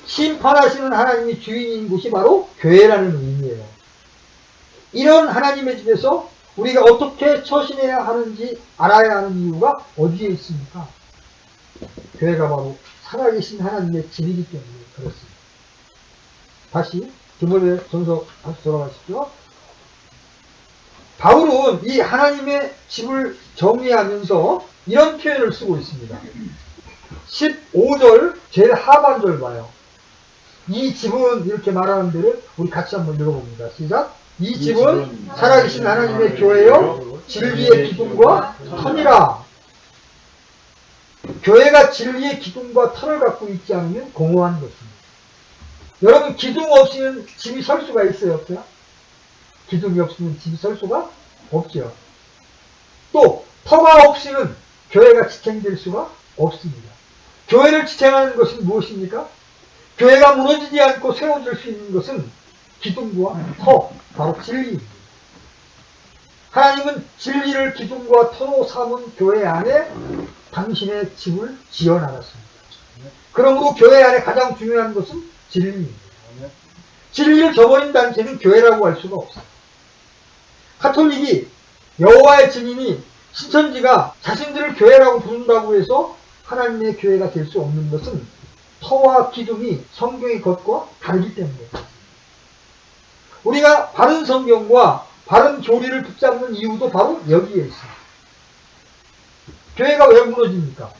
심판하시는 하나님이 주인인 곳이 바로 교회라는 의미예요. 이런 하나님의 집에서 우리가 어떻게 처신해야 하는지 알아야 하는 이유가 어디에 있습니까? 교회가 바로 살아계신 하나님의 집이기 때문에 그렇습니다. 다시 디모데 전서 다시 돌아가시죠. 바울은 이 하나님의 집을 정의하면서 이런 표현을 쓰고 있습니다. 15절 제일 하반절 봐요. 이 집은 이렇게 말하는 데를 우리 같이 한번 읽어봅니다. 시작. 이 집은 살아계신 하나님의 교회요 진리의 기둥과 터니라. 교회가 진리의 기둥과 터를 갖고 있지 않으면 공허한 것입니다. 여러분, 기둥 없이는 집이 설 수가 있어요, 없어요? 기둥이 없으면 집이 설 수가 없죠. 또 터가 없이는 교회가 지탱될 수가 없습니다. 교회를 지탱하는 것은 무엇입니까? 교회가 무너지지 않고 세워질 수 있는 것은 기둥과 터, 바로 진리입니다. 하나님은 진리를 기둥과 터로 삼은 교회 안에 당신의 집을 지어나갔습니다. 그러므로 교회 안에 가장 중요한 것은 진리입니다. 진리를 저버린 단체는 교회라고 할 수가 없어요. 가톨릭이 여호와의 증인이 신천지가 자신들을 교회라고 부른다고 해서 하나님의 교회가 될 수 없는 것은 터와 기둥이 성경의 것과 다르기 때문입니다. 우리가 바른 성경과 바른 교리를 붙잡는 이유도 바로 여기에 있습니다. 교회가 왜 무너집니까?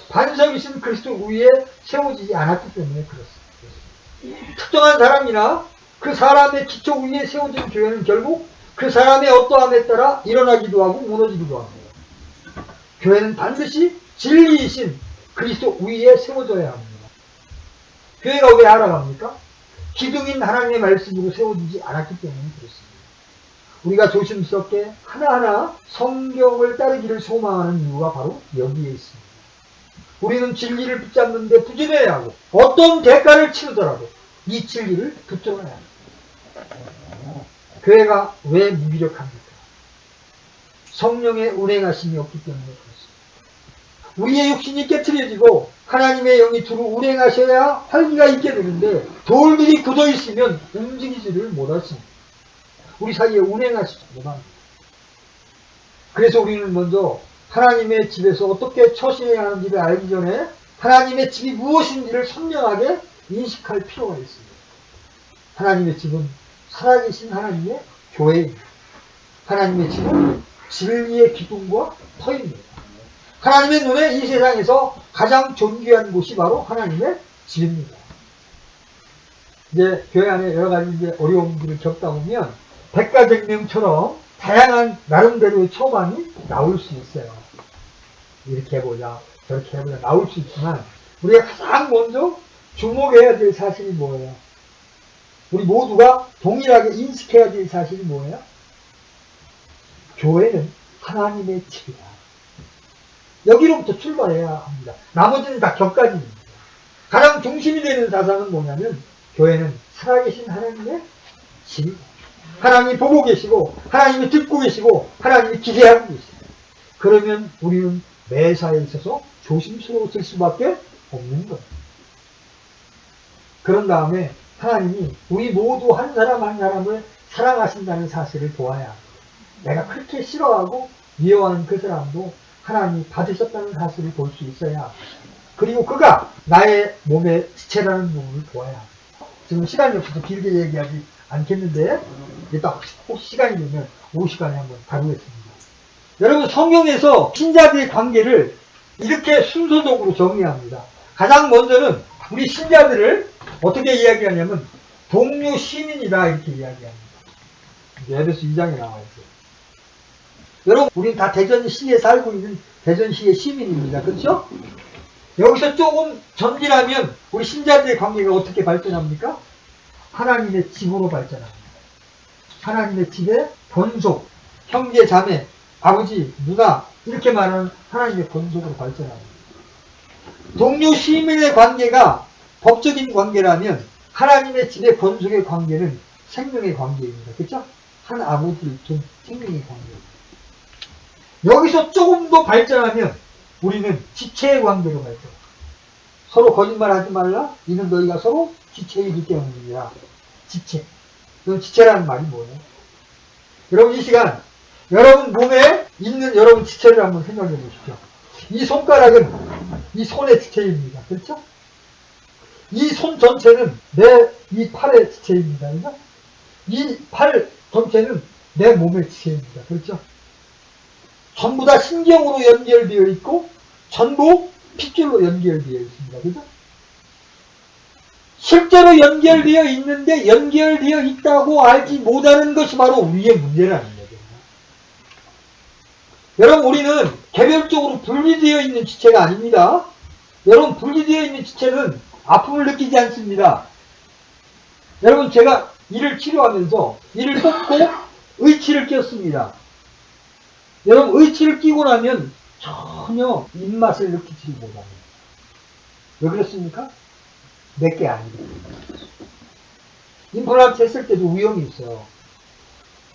반석이신 그리스도 위에 세워지지 않았기 때문에 그렇습니다. 특정한 사람이나 그 사람의 기초 위에 세워진 교회는 결국 그 사람의 어떠함에 따라 일어나기도 하고 무너지기도 합니다. 교회는 반드시 진리이신 그리스도 위에 세워져야 합니다. 교회가 왜 알아갑니까? 기둥인 하나님의 말씀으로 세워지지 않았기 때문에 그렇습니다. 우리가 조심스럽게 하나하나 성경을 따르기를 소망하는 이유가 바로 여기에 있습니다. 우리는 진리를 붙잡는데 부지런해야 하고 어떤 대가를 치르더라도 이 진리를 붙들어야 합니다. 교회가 왜 무기력합니까? 성령의 운행하심이 없기 때문에 그렇습니다. 우리의 육신이 깨트려지고 하나님의 영이 두루 운행하셔야 활기가 있게 되는데 돌들이 굳어있으면 움직이지를 못하십니다. 우리 사이에 운행하시지 못합니다. 그래서 우리는 먼저 하나님의 집에서 어떻게 처신해야 하는지를 알기 전에 하나님의 집이 무엇인지를 선명하게 인식할 필요가 있습니다. 하나님의 집은 살아계신 하나님의 교회입니다. 하나님의 집은 진리의 기둥과 터입니다. 하나님의 눈에 이 세상에서 가장 존귀한 곳이 바로 하나님의 집입니다. 이제 교회 안에 여러 가지 이제 어려움들을 겪다 보면 백과쟁명처럼 다양한 나름대로의 처방이 나올 수 있어요. 이렇게 해보자, 저렇게 해보자 나올 수 있지만 우리가 가장 먼저 주목해야 될 사실이 뭐예요? 우리 모두가 동일하게 인식해야 될 사실이 뭐예요? 교회는 하나님의 집이다. 여기로부터 출발해야 합니다. 나머지는 다 격가지입니다. 가장 중심이 되는 사상은 뭐냐면 교회는 살아계신 하나님의 집이다. 하나님이 보고 계시고 하나님이 듣고 계시고 하나님이 기대하고 계시다. 그러면 우리는 매사에 있어서 조심스러워질 수밖에 없는 거예요. 그런 다음에 하나님이 우리 모두 한 사람 한 사람을 사랑하신다는 사실을 보아야 합니다. 내가 그렇게 싫어하고 미워하는 그 사람도 하나님이 받으셨다는 사실을 볼 수 있어야 합니다. 그리고 그가 나의 몸의 지체라는 부분을 보아야 합니다. 지금 시간이 없어서 길게 얘기하지 않겠는데 이따 혹시 시간이 되면 오후 시간에 한번 다루겠습니다. 여러분, 성경에서 신자들의 관계를 이렇게 순서적으로 정리합니다. 가장 먼저는 우리 신자들을 어떻게 이야기하냐면 동료 시민이다 이렇게 이야기합니다. 에베소 2장에 나와 있어요. 여러분 우린 다 대전시에 살고 있는 대전시의 시민입니다. 그렇죠? 여기서 조금 전진하면 우리 신자들의 관계가 어떻게 발전합니까? 하나님의 집으로 발전합니다. 하나님의 집의 본속, 형제, 자매, 아버지, 누나 이렇게 말하는 하나님의 본속으로 발전합니다. 동료 시민의 관계가 법적인 관계라면 하나님의 집의 본속의 관계는 생명의 관계입니다. 그렇죠? 한 아버지를 둔 생명의 관계입니다. 여기서 조금 더 발전하면 우리는 지체의 관계로 발전합니다. 서로 거짓말하지 말라. 이는 너희가 서로 지체이기 때문이라. 지체. 그럼 지체라는 말이 뭐예요? 여러분 이 시간 여러분 몸에 있는 여러분 지체를 한번 생각해 보십시오. 이 손가락은 이 손의 지체입니다. 그렇죠? 이 손 전체는 이 팔의 지체입니다. 그렇죠? 이 팔 전체는 내 몸의 지체입니다. 그렇죠? 전부 다 신경으로 연결되어 있고 전부 핏줄로 연결되어 있습니다. 그죠? 실제로 연결되어 있는데 연결되어 있다고 알지 못하는 것이 바로 우리의 문제라는 거죠. 여러분 우리는 개별적으로 분리되어 있는 지체가 아닙니다. 여러분 분리되어 있는 지체는 아픔을 느끼지 않습니다. 여러분 제가 이를 치료하면서 이를 뽑고 의치를 꼈습니다. 여러분 의치를 끼고 나면 전혀 입맛을 느끼지 못합니다. 왜 그렇습니까? 내게 아니거든요. 임플란트 했을 때도 위험이 있어요.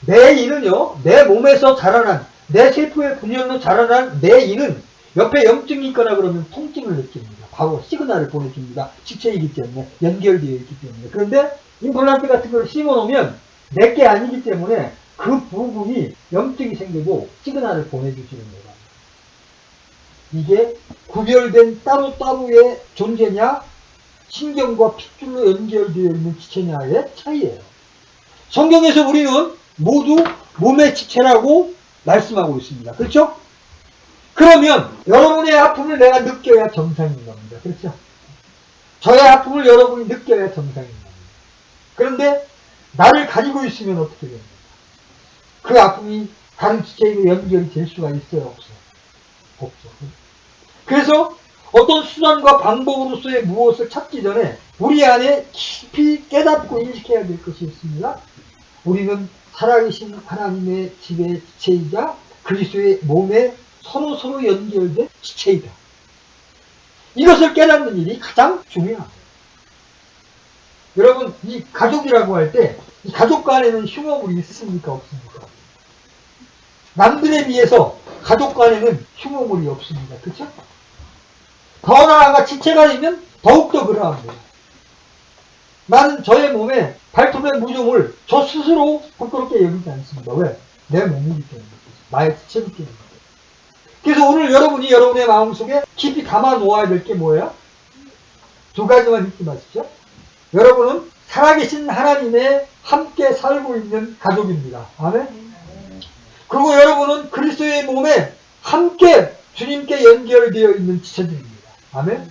내 이는요, 내 몸에서 자라난, 내 세포의 분열로 자라난 내 이는 옆에 염증이 있거나 그러면 통증을 느낍니다. 바로 시그널을 보내줍니다. 지체이기 때문에, 연결되어 있기 때문에. 그런데 임플란트 같은 걸 심어놓으면 내게 아니기 때문에 그 부분이 염증이 생기고 시그널을 보내주시는 거예요. 이게 구별된 따로따로의 존재냐 신경과 핏줄로 연결되어 있는 지체냐의 차이예요. 성경에서 우리는 모두 몸의 지체라고 말씀하고 있습니다. 그렇죠? 그러면 여러분의 아픔을 내가 느껴야 정상인 겁니다. 그렇죠? 저의 아픔을 여러분이 느껴야 정상인 겁니다. 그런데 나를 가지고 있으면 어떻게 됩니까? 그 아픔이 다른 지체로 연결이 될 수가 있어요? 없어요? 없죠. 그래서 어떤 수단과 방법으로서의 무엇을 찾기 전에 우리 안에 깊이 깨닫고 인식해야 될 것이 있습니다. 우리는 살아계신 하나님의 집의 지체이자 그리스도의 몸에 서로 연결된 지체이다. 이것을 깨닫는 일이 가장 중요합니다. 여러분 이 가족이라고 할 때 이 가족 간에는 흉어물이 있습니까? 없습니까? 남들에 비해서 가족 간에는 흉어물이 없습니다. 그렇죠? 더 나아가 지체가 되면 더욱더 그러합니다. 나는 저의 몸에 발톱의 무좀을 저 스스로 부끄럽게 여기지 않습니다. 왜? 내 몸이기 때문에. 나의 지체이기 때문에. 그래서 오늘 여러분이 여러분의 마음속에 깊이 담아 놓아야 될 게 뭐예요? 두 가지만 잊지 마십시오. 여러분은 살아계신 하나님의 함께 살고 있는 가족입니다. 아멘? 그리고 여러분은 그리스도의 몸에 함께 주님께 연결되어 있는 지체들입니다. 아멘?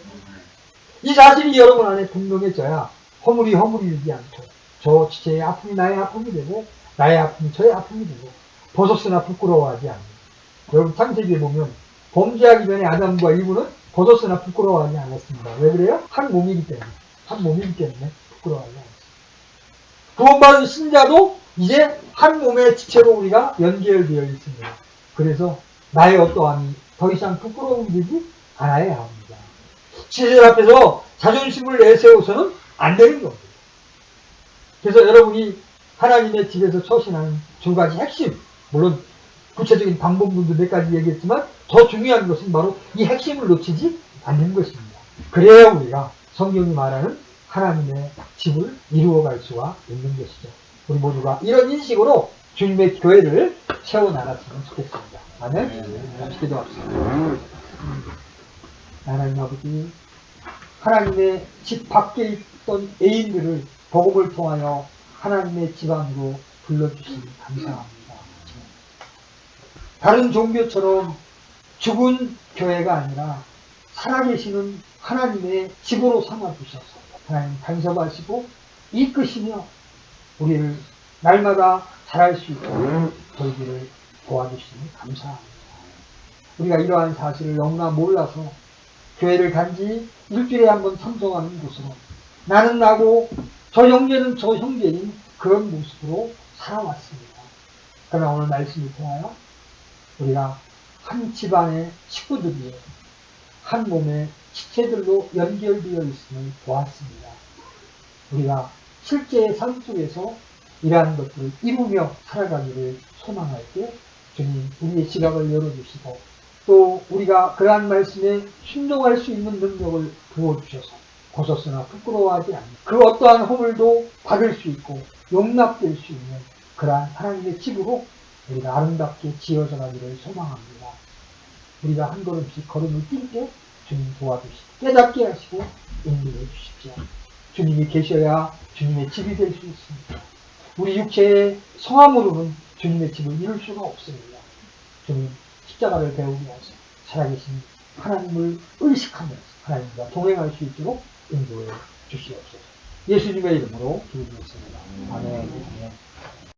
이 사실이 여러분 안에 분명해져야 허물이 되지 않고 저 지체의 아픔이 나의 아픔이 되고 나의 아픔이 저의 아픔이 되고 벗었으나 부끄러워하지 않는. 여러분 창세기에 보면 범죄하기 전에 아담과 이브는 벗었으나 부끄러워하지 않았습니다. 왜 그래요? 한 몸이기 때문에 부끄러워하지 않았습니다. 구원받은 신자도 이제 한 몸의 지체로 우리가 연결되어 있습니다. 그래서 나의 어떠함이 더 이상 부끄러움이 되지 않아야 합니다. 지체들 앞에서 자존심을 내세워서는 안 되는 겁니다. 그래서 여러분이 하나님의 집에서 처신하는 두 가지 핵심, 물론 구체적인 방법론도 몇 가지 얘기했지만 더 중요한 것은 바로 이 핵심을 놓치지 않는 것입니다. 그래야 우리가 성경이 말하는 하나님의 집을 이루어갈 수가 있는 것이죠. 우리 모두가 이런 인식으로 주님의 교회를 세워나갔으면 좋겠습니다. 아멘? 같이 기도합시다. 하나님 아버지, 하나님의 집 밖에 있던 애인들을 복음을 통하여 하나님의 집 안으로 불러주시니 감사합니다. 다른 종교처럼 죽은 교회가 아니라 살아계시는 하나님의 집으로 삼아주셔서 하나님 간섭하시고 이끄시며 우리를 날마다 잘할 수 있도록 저희들을 도와주시니 감사합니다. 우리가 이러한 사실을 너무나 몰라서 교회를 단지 일주일에 한번 참석하는 곳으로 나는 나고 저 형제는 저 형제인 그런 모습으로 살아왔습니다. 그러나 오늘 말씀을 통하여 우리가 한 집안의 식구들이 한 몸의 지체들로 연결되어 있음을 보았습니다. 우리가 실제의 삶 속에서 이러한 것들을 이루며 살아가기를 소망할 때 주님 우리의 지각을 열어주시고 또 우리가 그러한 말씀에 순종할 수 있는 능력을 부어주셔서 고소스나 부끄러워하지 않는 그 어떠한 허물도 받을 수 있고 용납될 수 있는 그러한 하나님의 집으로 우리가 아름답게 지어져 가기를 소망합니다. 우리가 한 걸음씩 걸음을 뛸 때 주님 도와주시고 깨닫게 하시고 인도해 주십시오. 주님이 계셔야 주님의 집이 될 수 있습니다. 우리 육체의 성함으로는 주님의 집을 이룰 수가 없습니다. 주님 십자가를 배우게 하셔서 살아계신 하나님을 의식하면서 하나님과 동행할 수 있도록 인도해 주시옵소서. 예수님의 이름으로 기도드렸습니다. 아멘.